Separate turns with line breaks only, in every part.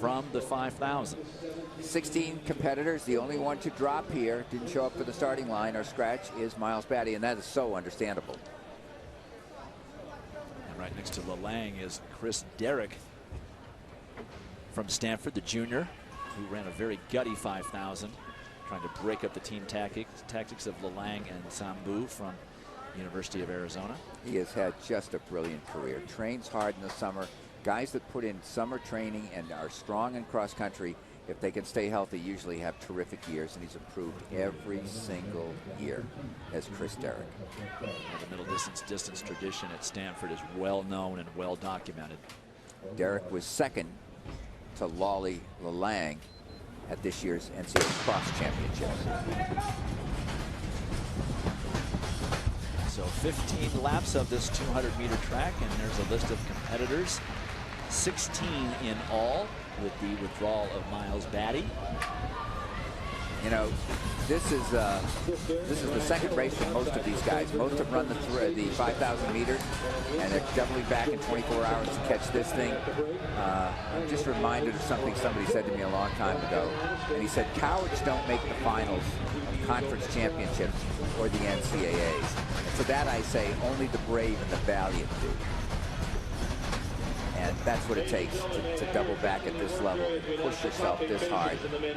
from the 5,000.
16 competitors. The only one to drop here, didn't show up for the starting line or scratch, is Miles Batty, and that is so understandable.
And right next to Lelang is Chris Derrick from Stanford, the junior, who ran a very gutty 5,000, trying to break up the team tactics of Lelang and Sambu from University of Arizona.
He has had just a brilliant career. Trains hard in the summer. Guys that put in summer training and are strong in cross country, if they can stay healthy, usually have terrific years, and he's improved every single year, as Chris Derrick.
The middle distance tradition at Stanford is well known and well documented.
Derrick was second to Lolly Lelang at this year's NCAA Cross Championships.
So 15 laps of this 200-meter track, and there's a list of competitors. 16 in all, with the withdrawal of Miles Batty.
You know, this is the second race for most of these guys. Most have run the 5,000 meters, and they're doubling back in 24 hours to catch this thing. I'm just reminded of something somebody said to me a long time ago, and he said, cowards don't make the finals of conference championships or the NCAAs. And to that I say, only the brave and the valiant do. And that's what it takes to double back at this level, push yourself this hard.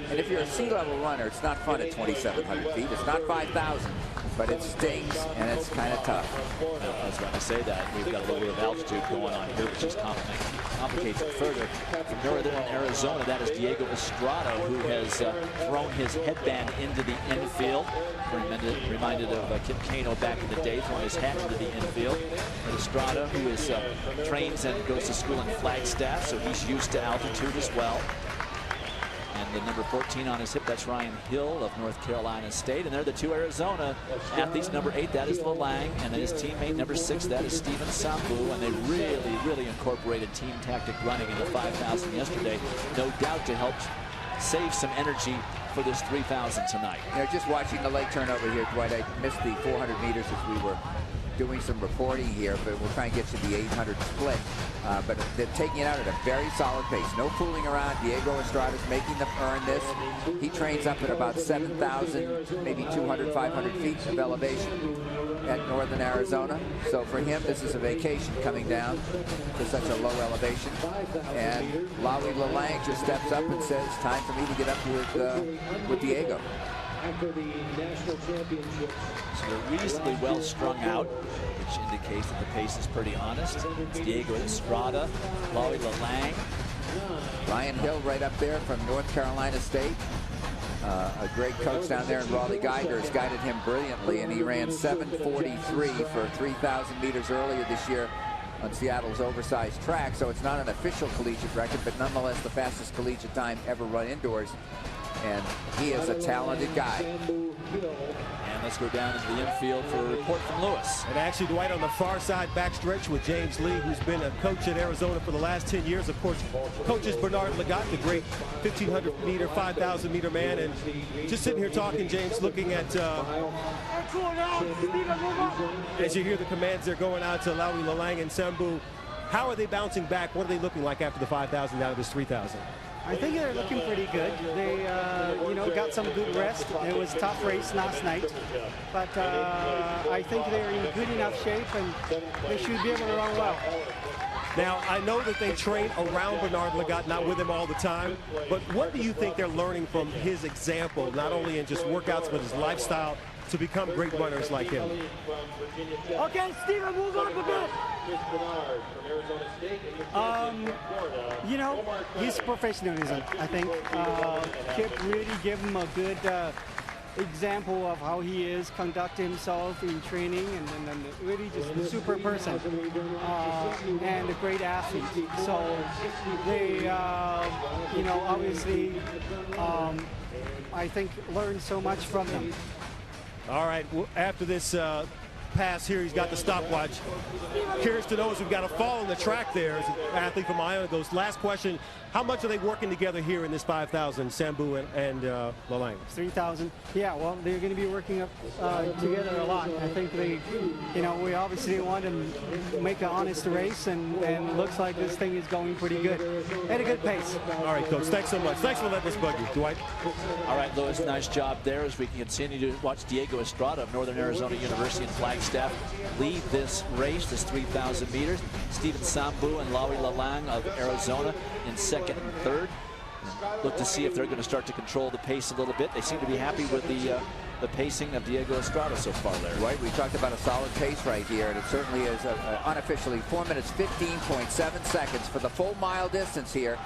And if you're a sea-level runner, it's not fun at 2,700 feet. It's not 5,000, but it stings, and it's kind of tough.
I was going to say that. We've got a little bit of altitude going on here, which just complicates it further. From northern Arizona, that is Diego Estrada, who has thrown his headband into the infield. Reminded of Kip Kano back in the day, throwing his hat into the infield. And Estrada, who is trains and goes to school in Flagstaff, so he's used to altitude as well. And the number 14 on his hip, that's Ryan Hill of North Carolina State. And they're the two Arizona athletes. Number 8, that is Lelang, and then his teammate, number 6, that is Steven Sambu. And they really incorporated team tactic running in the 5,000 yesterday, no doubt to help save some energy for this 3,000 tonight.
You know, just watching the leg turn over here, Dwight, I missed the 400 meters as we were doing some reporting here, but we'll try and get you the 800 split. But they're taking it out at a very solid pace. No fooling around. Diego Estrada's making them earn this. He trains up at about 7,000, maybe 200, 500 feet of elevation at northern Arizona. So for him, this is a vacation coming down to such a low elevation. And Lolly Lelang just steps up and says, time for me to get up with Diego.
After the national championships.
So they're reasonably well strung out, which indicates that the pace is pretty honest. It's Diego Estrada, Lolly Lelang.
Ryan Hill right up there from North Carolina State. A great coach down there in Raleigh Geiger has guided him brilliantly, and he ran 7:43 for 3,000 meters earlier this year on Seattle's oversized track. So it's not an official collegiate record, but nonetheless the fastest collegiate time ever run indoors. And he is a talented guy.
And let's go down into the infield for a report from Lewis.
And actually, Dwight, on the far side backstretch with James Lee, who's been a coach at Arizona for the last 10 years. Of course, coaches Bernard Lagat, the great 1,500 meter, 5,000 meter man. And just sitting here talking, James, looking at as you hear the commands, they're going out to Lolly Lelang and Sambu. How are they bouncing back? What are they looking like after the 5,000 out of this 3,000?
I think they're looking pretty good. They, you know, got some good rest. It was a tough race last night, but I think they're in good enough shape, and they should be able to run well.
Now, I know that they train around Bernard Lagat, not with him all the time, but what do you think they're learning from his example, not only in just workouts, but his lifestyle, to become great runners like him?
Okay, Steven, move up a bit. You know, his professionalism, I think. Kip really gave him a good example of how he is conduct himself in training, and then really just a super person and a great athlete. So they, you know, obviously, I think learned so much from him.
All right, after this pass here. He's got the stopwatch. Curious to know as we've got a fall on the track there. As an athlete from Iona goes, last question, how much are they working together here in this 5,000, Sambou and Lalang?
3,000. Yeah, well, they're going to be working up together a lot. I think they, we obviously want to make an honest race, and it looks like this thing is going pretty good. At a good pace.
All right, Coach, thanks so much. Thanks for letting us bug you, Dwight.
All right, Louis, nice job there as we can continue to watch Diego Estrada of Northern Arizona University in Flagstaff lead this race, this 3,000 meters. Stephen Sambou and Lawi Lalang of Arizona in second and third. Look to see if they're going to start to control the pace a little bit. They seem to be happy with the pacing of Diego Estrada so far there.
Right, we talked about a solid pace right here, and it certainly is unofficially 4 minutes 15.7 seconds for the full mile distance here.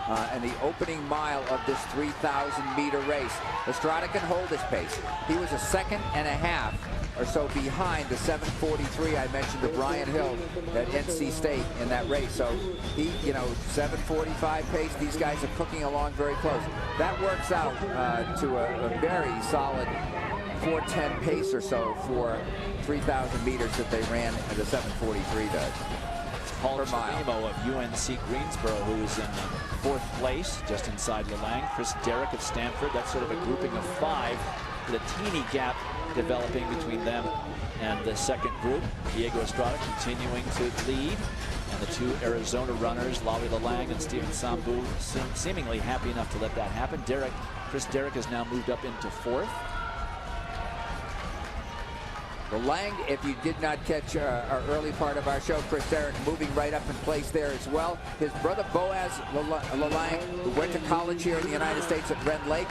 And the opening mile of this 3,000-meter race. Estrada can hold his pace. He was a second and a half or so behind the 7:43 I mentioned of Brian Hill at NC State in that race. So he, 7:45 pace. These guys are cooking along very close. That works out to a very solid 4:10 pace or so for 3,000 meters that they ran at the 7:43 does.
Paul Chalimo of UNC Greensboro, who is in fourth place, just inside Lalang. Chris Derrick of Stanford. That's sort of a grouping of 5 with a teeny gap developing between them and the second group. Diego Estrada continuing to lead. And the 2 Arizona runners, Lawi Lalang and Stephen Sambou, seemingly happy enough to let that happen. Chris Derrick has now moved up into 4th.
Lalang, if you did not catch our early part of our show, Chris Derrick moving right up in place there as well. His brother Boaz Lalang, who went to college here in the United States at Red Lake,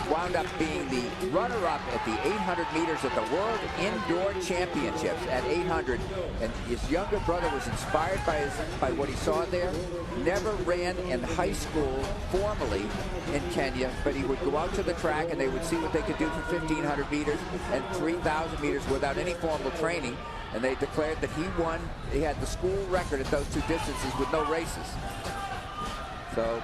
wound up being the runner-up at the 800 meters at the World Indoor Championships at 800. And his younger brother was inspired by what he saw there. Never ran in high school formally in Kenya, but he would go out to the track and they would see what they could do for 1,500 meters and 3,000 meters without any formal training. And they declared that he won. He had the school record at those 2 distances with no races. So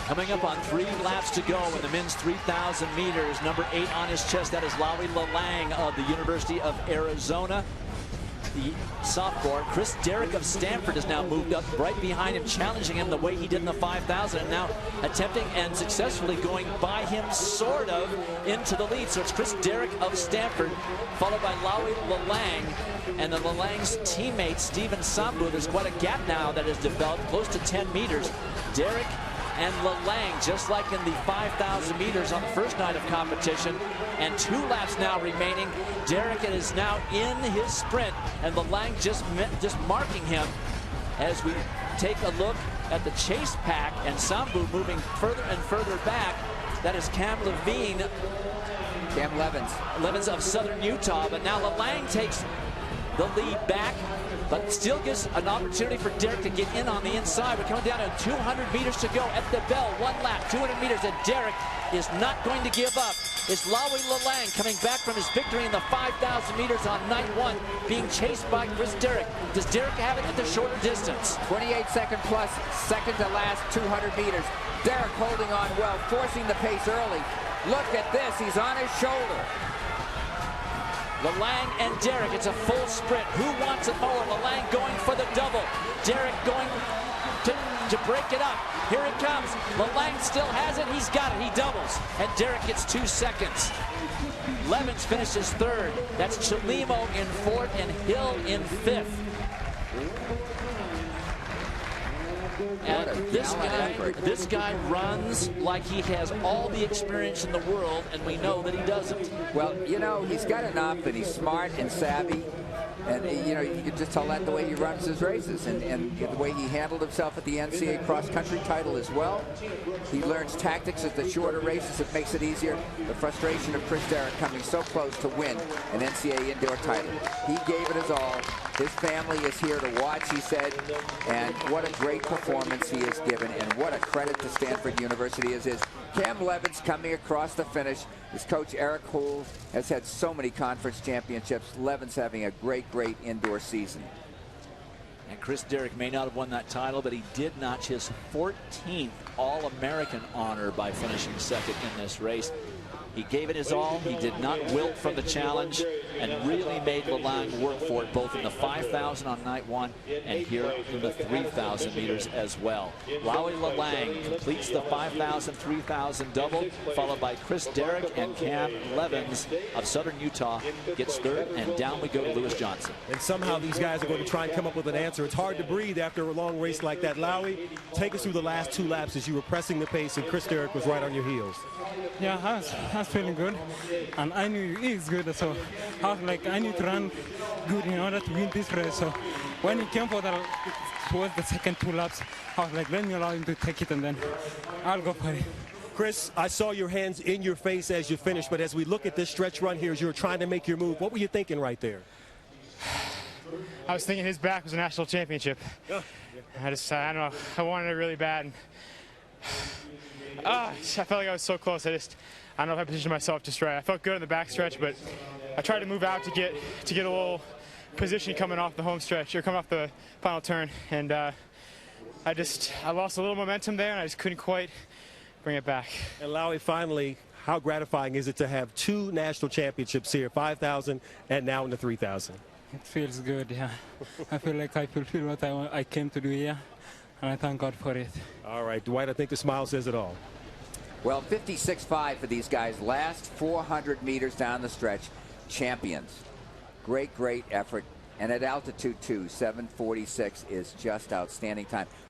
coming up on 3 laps to go in the men's 3,000 meters. Number 8 on his chest, that is Lawi Lalang of the University of Arizona. The sophomore, Chris Derrick of Stanford, has now moved up right behind him, challenging him the way he did in the 5,000, and now attempting and successfully going by him sort of into the lead. So it's Chris Derrick of Stanford, followed by Lawi Lalang, and then Lalang's teammate, Stephen Sambou. There's quite a gap now that has developed, close to 10 meters. Derrick and Lalang, just like in the 5,000 meters on the first night of competition, and 2 laps now remaining. Derrick is now in his sprint, and Lalang just marking him as we take a look at the chase pack, and Sambou moving further and further back. That is Cam Levins of Southern Utah, but now Lalang takes the lead back, but still gives an opportunity for Derrick to get in on the inside. We're coming down to 200 meters to go at the bell. 1 lap, 200 meters, and Derrick is not going to give up. It's Lawi Lalang coming back from his victory in the 5,000 meters on night 1, being chased by Chris Derrick. Does Derrick have it at the shorter distance?
28-second plus, second to last 200 meters. Derrick holding on well, forcing the pace early. Look at this, he's on his shoulder.
Lalang and Derrick, it's a full sprint. Who wants it more? Lalang going for the double. Derrick going to break it up. Here it comes. Lalang still has it. He's got it. He doubles. And Derrick gets 2 seconds. Levins finishes 3rd. That's Chalimo in 4th and Hill in 5th. And this guy runs like he has all the experience in the world, and we know that he doesn't.
Well, he's got enough, and he's smart and savvy. And, you can just tell that the way he runs his races and the way he handled himself at the NCAA cross-country title as well. He learns tactics at the shorter races. It makes it easier. The frustration of Chris Derrick coming so close to win an NCAA indoor title. He gave it his all. His family is here to watch, he said. And what a great performance he has given, and what a credit to Stanford University is his. Cam Levins coming across the finish. His coach, Eric Houle, has had so many conference championships. Levins having a great indoor season.
And Chris Derrick may not have won that title, but he did notch his 14th All-American honor by finishing 2nd in this race. He gave it his all. He did not wilt from the challenge and really made Lalang work for it, both in the 5,000 on night one and here in the 3,000 meters as well. Lowy Lalang completes the 5,000, 3,000 double, followed by Chris Derrick and Cam Levins of Southern Utah gets third, and down we go to Lewis Johnson.
And somehow these guys are going to try and come up with an answer. It's hard to breathe after a long race like that. Lowy, take us through the last 2 laps as you were pressing the pace and Chris Derrick was right on your heels.
Yeah, I was feeling good, and I knew he is good, so I was like, I need to run good in order to win this race. So when he came for towards the second 2 laps, I was like, let me allow him to take it, and then I'll go for it.
Chris, I saw your hands in your face as you finished, but as we look at this stretch run here, as you were trying to make your move, what were you thinking right there?
I was thinking his back was a national championship. I don't know, I wanted it really bad. And, I felt like I was so close. I don't know if I positioned myself just right. I felt good in the back stretch, but I tried to move out to get a little position coming off the home stretch, or coming off the final turn, and I lost a little momentum there, and I just couldn't quite bring it back.
And Lowy, finally, how gratifying is it to have 2 national championships here, 5,000 and now in the 3,000?
It feels good, yeah. I feel like I fulfill what I came to do here, and I thank God for it.
All right, Dwight, I think the smile says it all.
Well, 56.5 for these guys. Last 400 meters down the stretch, champions. Great, great effort. And at altitude, too, 7:46 is just outstanding time.